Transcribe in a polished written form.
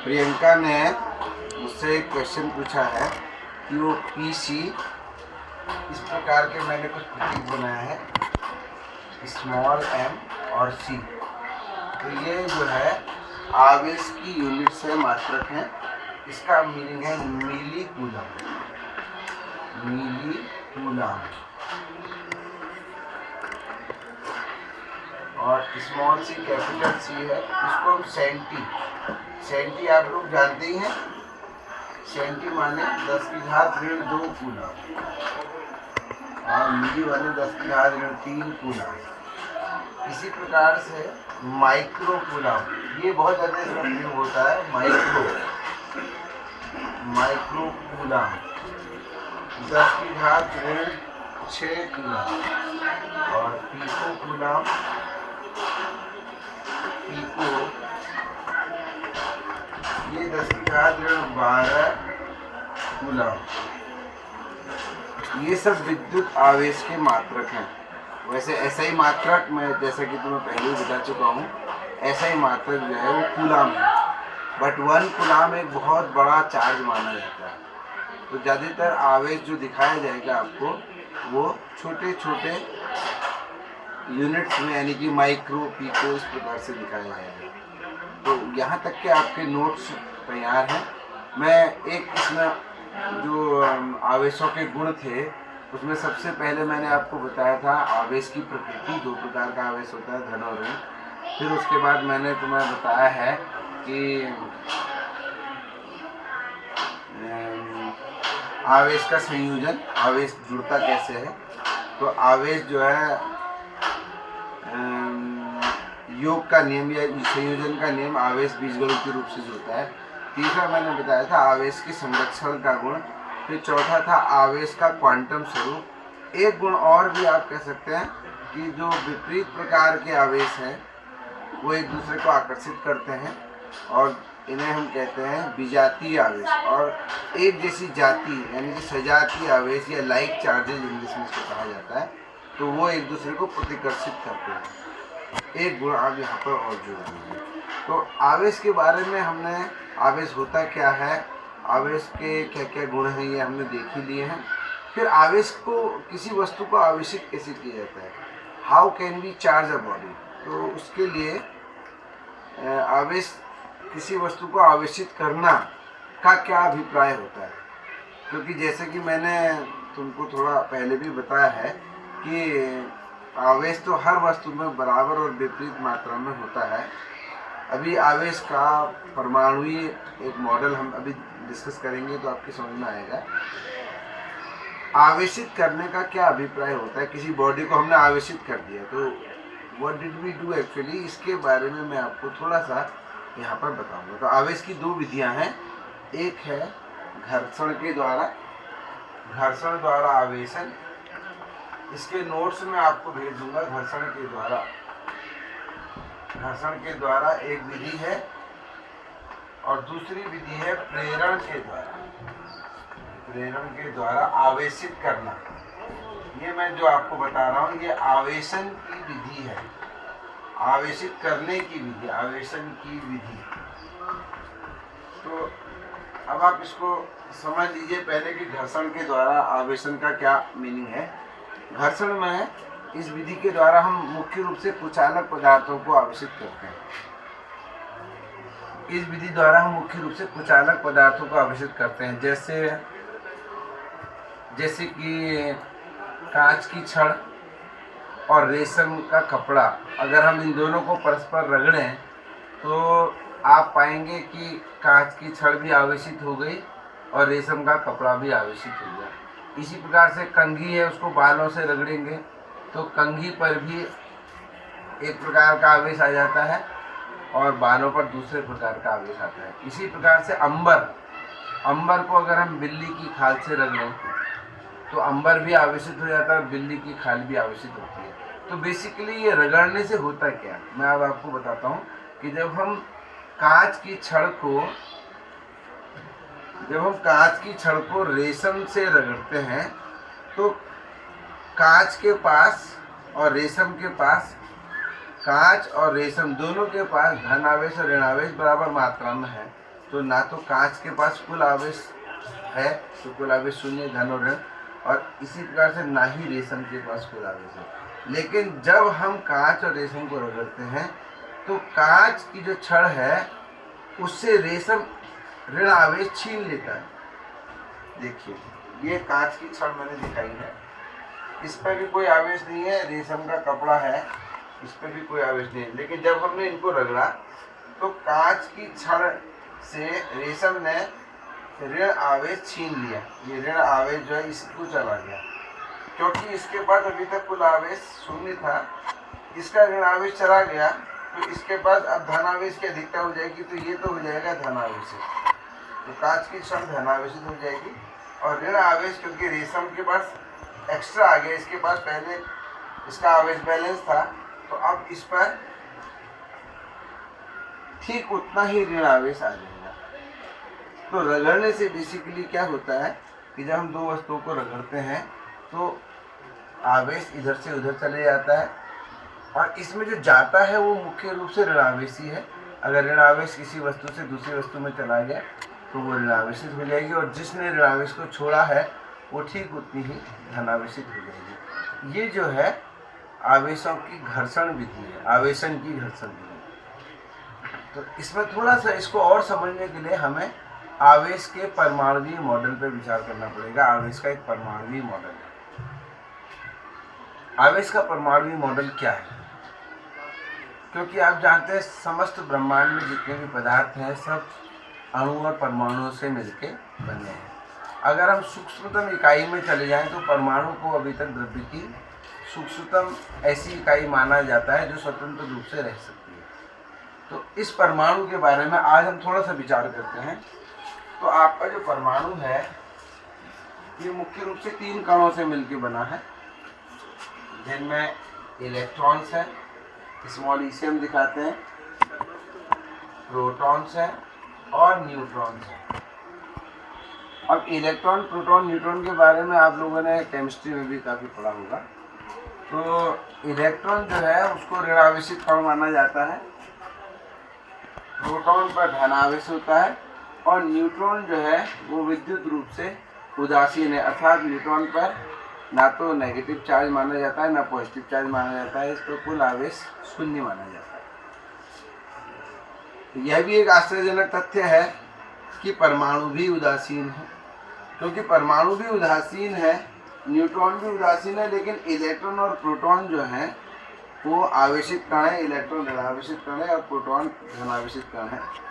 प्रियंका ने मुझसे एक क्वेश्चन पूछा है कि वो PC इस प्रकार के मैंने कुछ प्रतीक बनाया है, स्मॉल m और C। तो ये जो है आवेश की यूनिट से मात्रक है। इसका मीनिंग है मिली कूलम। मिली कूलम और स्मॉल सी कैपिटल C है, इसको हम सेंटी आप लोग जानते ही हैं। सेंटी माने 10⁻2 कूलम और मिली माने 10⁻3 कूलम। इसी प्रकार से माइक्रो कूलम, ये बहुत ज़्यादा इसका प्रयोग होता है। माइक्रो कूलम 10⁻6 कूलम और पीको कूलम, ये 10⁻12 कूलम। ये सब विद्युत आवेश के मात्रक हैं। वैसे ऐसा ही मात्रक, मैं जैसा कि तुम्हें पहले ही बता चुका हूँ, ऐसा ही मात्रक जो है वो कूलम है। बट 1 कूलम एक बहुत बड़ा चार्ज माना जाता है। तो ज़्यादातर आवेश जो दिखाया जाएगा आपको वो छोटे छोटे यूनिट्स में, यानी कि माइक्रो, पीको, इस प्रकार से दिखाया जाएगा। तो यहाँ तक के आपके नोट्स तैयार हैं। मैं एक इसमें जो आवेशों के गुण थे उसमें सबसे पहले मैंने आपको बताया था आवेश की प्रकृति। 2 प्रकार का आवेश होता है, धन और ऋण। फिर उसके बाद मैंने तुम्हें बताया है कि आवेश का संयोजन, आवेश जुड़ता कैसे है। तो आवेश जो है योग का नियम या संयोजन का नियम आवेश बीजगणितीय रूप से जुड़ता है। तीसरा मैंने बताया था आवेश के संरक्षण का गुण। फिर चौथा था आवेश का क्वांटम स्वरूप। एक गुण और भी आप कह सकते हैं कि जो विपरीत प्रकार के आवेश हैं वो एक दूसरे को आकर्षित करते हैं और इन्हें हम कहते हैं विजातीय आवेश। और एक जैसी जाति यानी कि सजातीय आवेश या लाइक चार्जेज इंग्लिश में इसको कहा जाता है, तो वो एक दूसरे को प्रतिकर्षित करते हैं। एक गुण आप यहाँ पर और जोड़ दीजिए। तो आवेश के बारे में हमने, आवेश होता क्या है, आवेश के क्या क्या गुण हैं, ये हमने देख ही लिए हैं। फिर आवेश को, किसी वस्तु को आवेशित कैसे किया जाता है, how can we charge a body. तो उसके लिए आवेश, किसी वस्तु को आवेशित करना का क्या अभिप्राय होता है। क्योंकि जैसे कि मैंने तुमको थोड़ा पहले भी बताया है कि आवेश तो हर वस्तु में बराबर और विपरीत मात्रा में होता है। अभी आवेश का परमाणुई एक मॉडल हम अभी डिस्कस करेंगे तो आपकी समझ में आएगा। आवेशित करने का क्या अभिप्राय होता है। किसी बॉडी को हमने आवेशित कर दिया तो what did we do actually, इसके बारे में मैं आपको थोड़ा सा यहाँ पर बताऊंगा। तो आवेश की 2 विधियाँ हैं। एक है घर्षण के द्वारा, घर्षण द्वारा आवेशन। इसके नोट्स में आपको भेज दूंगा। घर्षण के द्वारा एक विधि है और दूसरी विधि है प्रेरण के द्वारा। प्रेरण के द्वारा आवेशित करना। ये मैं जो आपको बता रहा हूँ ये आवेशन की विधि है, आवेशित करने की विधि, आवेशन की विधि। तो अब आप इसको समझ लीजिए पहले कि घर्षण के द्वारा आवेशन का क्या मीनिंग है। घर्षण में इस विधि के द्वारा हम मुख्य रूप से कुचालक पदार्थों को आवेशित करते हैं। इस विधि द्वारा हम मुख्य रूप से कुचालक पदार्थों को आवेशित करते हैं, जैसे कि कांच की छड़ और रेशम का कपड़ा। अगर हम इन दोनों को परस्पर रगड़ें तो आप पाएंगे कि कांच की छड़ भी आवेशित हो गई और रेशम का कपड़ा भी आवेशित हो गया। इसी प्रकार से कंघी है, उसको बालों से रगड़ेंगे तो कंघी पर भी एक प्रकार का आवेश आ जाता है और बालों पर दूसरे प्रकार का आवेश आता है। इसी प्रकार से अंबर को अगर हम बिल्ली की खाल से रगड़ें तो अंबर भी आवेशित हो जाता है, बिल्ली की खाल भी आवेशित होती है। तो बेसिकली ये रगड़ने से होता क्या, मैं अब आपको बताता हूँ कि जब हम कांच की छड़ को रेशम से रगड़ते हैं तो कांच के पास और रेशम के पास, कांच और रेशम दोनों के पास धन आवेश और ऋण आवेश बराबर मात्रा में है। तो ना तो कांच के पास कुल आवेश है, तो कुल आवेश शून्य, धन और ऋण, और इसी प्रकार से ना ही रेशम के पास कुल आवेश है। लेकिन जब हम कांच और रेशम को रगड़ते हैं तो कांच की जो छड़ है उससे रेशम ऋण आवेश छीन लेता है। देखिए ये कांच की छड़ मैंने दिखाई है, इस पर भी कोई आवेश नहीं है, रेशम का कपड़ा है, इस पर भी कोई आवेश नहीं है। लेकिन जब हमने इनको रगड़ा तो कांच की छड़ से रेशम ने ऋण आवेश छीन लिया। ये ऋण आवेश जो है इसको चला गया, क्योंकि इसके पास अभी तक कुल आवेश शून्य था, इसका ऋण आवेश चला गया, तो इसके पास अब धन आवेश की अधिकता हो जाएगी, तो ये तो हो जाएगा धन आवेशित। तो कांच की छड़ धन आवेशित हो जाएगी, और ऋण आवेश क्योंकि रेशम के पास एक्स्ट्रा आ गया, इसके पास पहले इसका आवेश बैलेंस था, तो अब इस पर ठीक उतना ही ऋण आवेश आ जाएगा। तो रगड़ने से बेसिकली क्या होता है कि जब हम दो वस्तुओं को रगड़ते हैं तो आवेश इधर से उधर चले जाता है, और इसमें जो जाता है वो मुख्य रूप से ऋण आवेश ही है। अगर ऋण आवेश किसी वस्तु से दूसरी वस्तु में चला गया तो वो ऋण आवेशित हो जाएगी, और जिसने ऋण आवेश को छोड़ा है वो ठीक उतनी ही धनावेशित हो जाएगी। ये जो है आवेशों की घर्षण विधि है, आवेशन की घर्षण विधि। तो इसमें थोड़ा सा इसको और समझने के लिए हमें आवेश के परमाणुवीय मॉडल पर विचार करना पड़ेगा। आवेश का एक परमाणुवीय मॉडल है। आवेश का परमाणुवीय मॉडल क्या है? क्योंकि आप जानते हैं समस्त ब्रह्मांड में जितने भी पदार्थ हैं सब अणु और परमाणुओं से मिलके बने हैं। अगर हम सूक्ष्मतम इकाई में चले जाएं तो परमाणु को अभी तक द्रव्य की सूक्ष्मतम ऐसी इकाई माना जाता है जो स्वतंत्र रूप से रह सकती है। तो इस परमाणु के बारे में आज हम थोड़ा सा विचार करते हैं। तो आपका जो परमाणु है ये मुख्य रूप से 3 कणों से मिलकर बना है, जिनमें इलेक्ट्रॉन्स हैं, स्मॉल ई से हम दिखाते हैं, प्रोटॉन्स हैं और न्यूट्रॉन्स हैं। अब इलेक्ट्रॉन, प्रोटॉन, न्यूट्रॉन के बारे में आप लोगों ने केमिस्ट्री में भी काफ़ी पढ़ा होगा। तो इलेक्ट्रॉन जो है उसको ऋण आवेशित कण माना जाता है, प्रोटॉन पर धन आवेश होता है, और न्यूट्रॉन जो है वो विद्युत रूप से उदासीन है, अर्थात न्यूट्रॉन पर ना तो नेगेटिव चार्ज माना जाता है ना पॉजिटिव चार्ज माना जाता है, इस पर कुल आवेश शून्य माना जाता है। तो यह भी एक आश्चर्यजनक तथ्य है कि परमाणु भी उदासीन है, क्योंकि परमाणु भी उदासीन है, न्यूट्रॉन भी उदासीन है, लेकिन इलेक्ट्रॉन और प्रोटॉन जो हैं वो आवेशित कण है। इलेक्ट्रॉन ऋणावेशित कण है और प्रोटॉन धनावेशित कण है।